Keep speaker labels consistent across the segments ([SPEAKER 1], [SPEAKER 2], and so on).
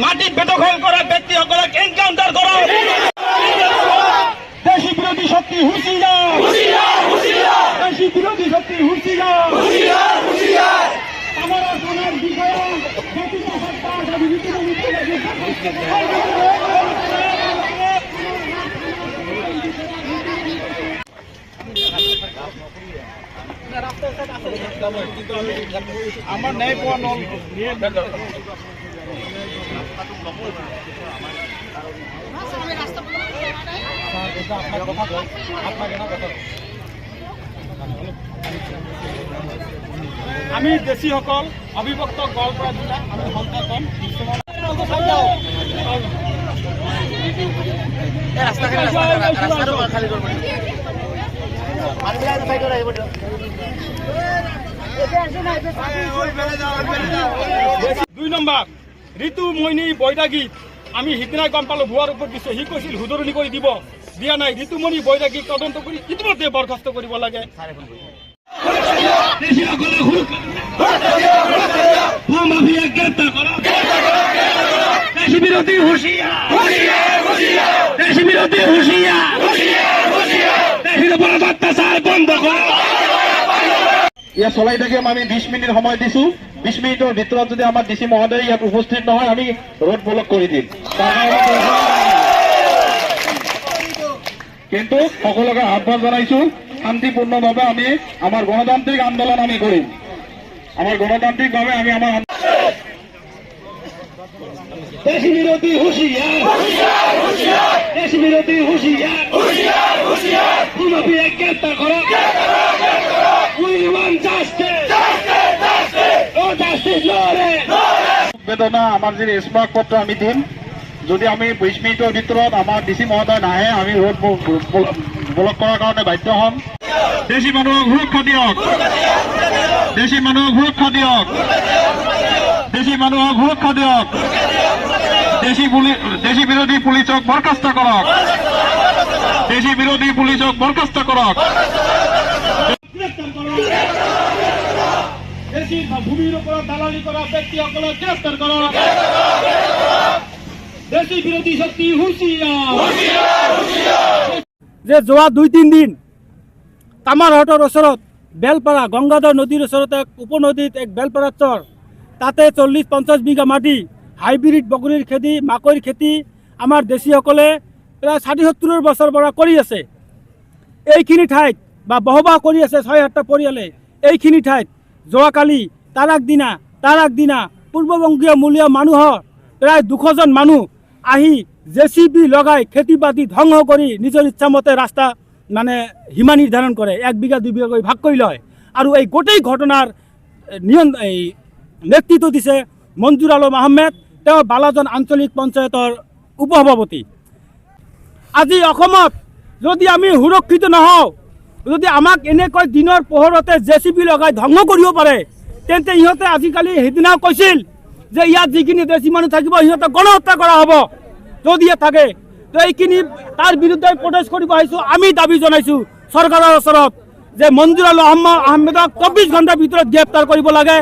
[SPEAKER 1] মাটি বেদখল করা ব্যক্তিসকলক এনকাউন্টার করো। দেশি বিরোধী শক্তি হুঁশিয়ার, দেশি বিরোধী শক্তি হুঁশিয়ার। আমার সোনার বিষয়ে আমার ন্যায় পাওয়া নল আমি দেশী সকল অবিভক্ত গোৱালপাৰা জিলা আমি সন্তান দুই নম্বৰ ঋতু মইনী বৈৰাগীক আমি সিদিনা গম পালোঁ ভুৱাৰ ওপৰত দিছে। সি কৈছিল শুধৰণি কৰি দিব, দিয়া নাই। ঋতুমণি বৈৰাগীক তদন্ত কৰি ইতিমধ্যে বৰখাস্ত কৰিব লাগে।
[SPEAKER 2] ইয়াত চলাই থাকিম। আমি 20 মিনিট সময় দিছো। 20 মিনিটৰ ভিতৰত যদি আমাৰ ডিচি মহোদয় ইয়াত উপস্থিত নহয় আমি ৰোড ব্লক কৰি দিম। কিন্তু সকলোকে আহ্বান জনাইছো শান্তিপূৰ্ণভাৱে আমি আমাৰ গণতান্ত্ৰিক আন্দোলন আমি কৰিম। আমাৰ গণতান্ত্ৰিকভাৱে আমি আমাৰ দেশি বিরোধী হুঁশিয়ার, দেশি বিরোধী হুঁশিয়ার, ভূমাফিয়া গ্রেপ্তার করো। বেদনা আমার যে স্মারক পত্র আমি দিম। যদি আমি 20 মিনিটের ভিতৰত আমার ডিসি মহোদয় নাহে আমি রোড ব্লক করার কারণে বাধ্য হম। দেশি মানুহক সুরক্ষা দিয়ক, দেশি মানুহক সুরক্ষা দিয়ক, দেশি মানুহক সুরক্ষা দিয়ক। দেশি বিরোধী পুলিচক বরখাস্ত করক, দেশি বিরোধী পুলিচক বরখাস্ত করক।
[SPEAKER 1] দেশি ভূমির উপর দালালি করা ব্যক্তিসকলক গ্রেপ্তার করো। দেশি বিরোধী শক্তি হুঁশিয়ার। যে যোৱা 2-3 দিন কামাৰহাটৰ ওচৰত বেলপাৰা গংগাধৰ নদীৰ ওচৰত এক উপনদীত এক বেলপাৰা চৰ, তাতে 40-50 বিঘা মাটি হাইব্ৰিড বগৰীৰ খেতি, মাকৈৰ খেতি আমাৰ দেশীসকলে প্ৰায় 60-70 বছৰৰ পৰা কৰি আছে। এইখিনি ঠাইত বা বসবাস কৰি আছে 6-7টা পৰিয়ালে। এইখিনি ঠাইত যোৱাকালি তাৰ আগদিনা পূৰ্ববংগীয় মূলীয় মানুহৰ প্ৰায় 200জন মানুহ আহি জেচিবি লগাই খেতি বাতি ধ্বংস কৰি নিজৰ ইচ্ছামতে ৰাস্তা মানে সীমা নিৰ্ধাৰণ কৰে, 1 বিঘা 2 বিঘা কৰি ভাগ কৰি লয়। আৰু এই গোটেই ঘটনাৰ নেতৃত্ব দিছে মঞ্জুৰ আলম আহমেদ, তেওঁ বালাজন আঞ্চলিক পঞ্চায়তৰ উপসভাপতি। আজি অসমত যদি আমি সুৰক্ষিত নহওঁ, যদি আমাক এনেকৈ দিনৰ পোহৰতে জেচিবি লগাই ধ্বংস কৰিব পাৰে, তেন্তে ইহঁতে আজিকালি সেইদিনাও কৈছিল যে ইয়াত যিখিনি দেশী মানুহ থাকিব সিহঁতক গণহত্যা কৰা হ'ব যদি থাকে। তো এইখিনি তাৰ বিৰুদ্ধে প্ৰটেষ্ট কৰিব আহিছোঁ। আমি দাবী জনাইছোঁ চৰকাৰৰ ওচৰত যে মঞ্জুৰ আলম আহমেদক 24 ঘণ্টাৰ ভিতৰত গ্ৰেপ্তাৰ কৰিব লাগে।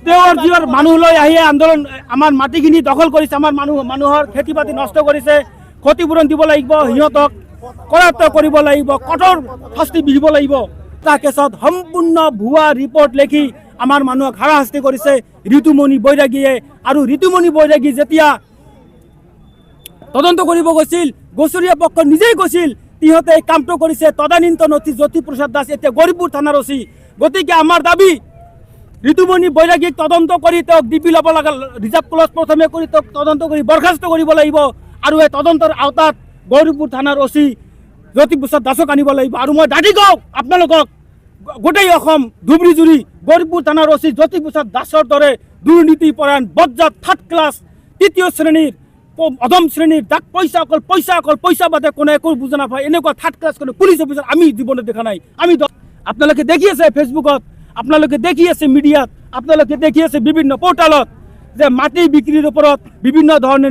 [SPEAKER 1] তেওঁৰ যিবোৰ মানুহ লৈ আহি আন্দোলন আমাৰ মাটিখিনি দখল কৰিছে, আমাৰ মানুহৰ খেতি বাতি নষ্ট কৰিছে, ক্ষতিপূৰণ দিব লাগিব, সিহঁতক কৰায়ত্ব কৰিব লাগিব, কঠোৰ শাস্তি বিহিব লাগিব। এটা কেছত সম্পূৰ্ণ ভুৱা ৰিপৰ্ট লিখি আমাৰ মানুহক হাৰাশাস্তি কৰিছে ঋতুমণি বৈৰাগীয়ে। আৰু ঋতুমণি বৈৰাগী যেতিয়া তদন্ত কৰিব গৈছিল, গোচৰীয়া পক্ষ নিজেই কৈছিল তিহঁতে এই কামটো কৰিছে তদানীন্ত নথি জ্যোতিপ্ৰসাদ দাস এতিয়া গৌৰীপুৰ থানাৰ ওচি। গতিকে আমাৰ দাবী ঋতুমণি বৈৰাগীক তদন্ত কৰি তেওঁক ডিপি ল'ব লাগে, ৰিজাৰ্ভ ক্লজ প্ৰথমে কৰি তেওঁক তদন্ত কৰি বৰখাস্ত কৰিব লাগিব। আৰু এই তদন্তৰ আওতাত গৌৰীপুৰ থানাৰ ওচি জ্যোতিপ্ৰসাদ দাসক আনিব লাগিব। আৰু মই দাবী কওঁ আপোনালোকক, গোটেই অসম ধুবুৰী জুৰি গৌৰীপুৰ থানাৰ ওচি জ্যোতিপ্ৰসাদ দাসৰ দৰে দুৰ্নীতিপৰায়ণ বজ্জাত 3rd ক্লাছ 3য় শ্ৰেণীৰ অধম শ্ৰেণীৰ তাক পইচা বাদে কোনো একো বুজা নাপায় এনেকুৱা 3rd ক্লাছ কোনো পুলিচ অফিচাৰ আমি জীৱনত দেখা নাই। আমি আপোনালোকে দেখি আছে ফেচবুকত, আপোনালোকে দেখি আছে মিডিয়াত, আপোনালোকে দেখি আছে বিভিন্ন পোৰ্টালত যে মাটি বিক্ৰীৰ ওপৰত বিভিন্ন ধৰণে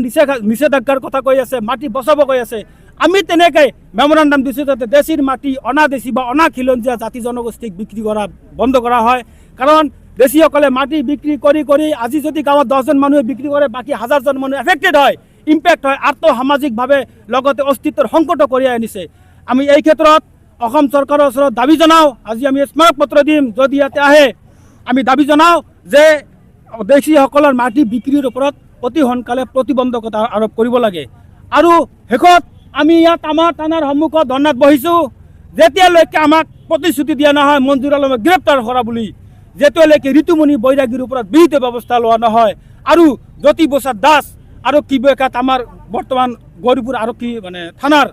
[SPEAKER 1] নিষেধাজ্ঞাৰ কথা কৈ আছে, মাটি বচাব কৈ আছে। আমি তেনেকৈ মেমোৰেণ্ডাম দিছোঁ যাতে দেশীৰ মাটি অনাদেশী বা অনাখিলঞ্জীয়া জাতি জনগোষ্ঠীক বিক্ৰী কৰা বন্ধ কৰা হয়। কাৰণ দেশীসকলে মাটি বিক্ৰী কৰি কৰি আজি যদি গাঁৱত 10জন মানুহে বিক্ৰী কৰে বাকী 1000জন মানুহ এফেক্টেড হয়, ইম্পেক্ট হয়, আৰ্থ সামাজিকভাৱে লগতে অস্তিত্বৰ সংকট কঢ়িয়াই আনিছে। আমি এই ক্ষেত্ৰত অসম চৰকাৰৰ ওচৰত দাবী জনাওঁ, আজি আমি স্মাৰক পত্ৰ দিম, যদি ইয়াতে আহে আমি দাবী জনাওঁ যে দেশীসকলৰ মাটি বিক্ৰীৰ ওপৰত অতি সোনকালে প্ৰতিবন্ধকতা আৰোপ কৰিব লাগে। আৰু শেষত আমি ইয়াত আমাৰ থানাৰ সন্মুখত ধৰ্ণাত বহিছোঁ, যেতিয়ালৈকে আমাক প্ৰতিশ্ৰুতি দিয়া নহয় মঞ্জুৰ আলমক গ্ৰেপ্তাৰ কৰা বুলি, যেতিয়ালৈকে ঋতুমণি বৈৰাগীৰ ওপৰত বিহিত ব্যৱস্থা লোৱা নহয়, আৰু জ্যোতি প্ৰসাদ দাস আৰক্ষী বিষয়াত আমাৰ বৰ্তমান গৌৰীপুৰ আৰক্ষী থানাৰ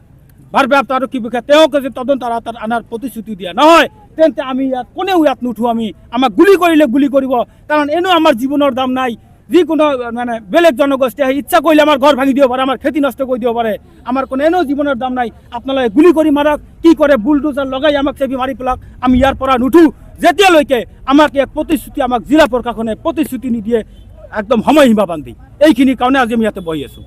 [SPEAKER 1] ভাৰপ্ৰাপ্ত আৰক্ষী বিষয়া তেওঁকে যে তদন্ত আওতাত আনাৰ প্ৰতিশ্ৰুতি দিয়া নহয়, তেন্তে আমি ইয়াত কোনেও ইয়াত নুঠো। আমাক গুলি কৰিলে গুলি কৰিব, কাৰণ এনেও আমাৰ জীৱনৰ দাম নাই। যিকোনো বেলেগ জনগোষ্ঠীয়ে ইচ্ছা কৰিলে আমাৰ ঘৰ ভাঙি দিব পাৰে, আমাৰ খেতি নষ্ট কৰি দিব পাৰে, আমাৰ কোনো এনেও জীৱনৰ দাম নাই। আপোনালোকে গুলি কৰি মাৰক, কি কৰে বুলডোজাৰ লগাই আমাক চেপি মাৰি পেলাওক, আমি ইয়াৰ পৰা নুঠো যেতিয়ালৈকে আমাক এক প্ৰতিশ্ৰুতি, আমাক জিলা প্ৰশাসনে প্ৰতিশ্ৰুতি নিদিয়ে একদম সময়সীমা বান্ধি। এইখিনিৰ কাৰণে আজি আমি ইয়াতে বহি আছোঁ।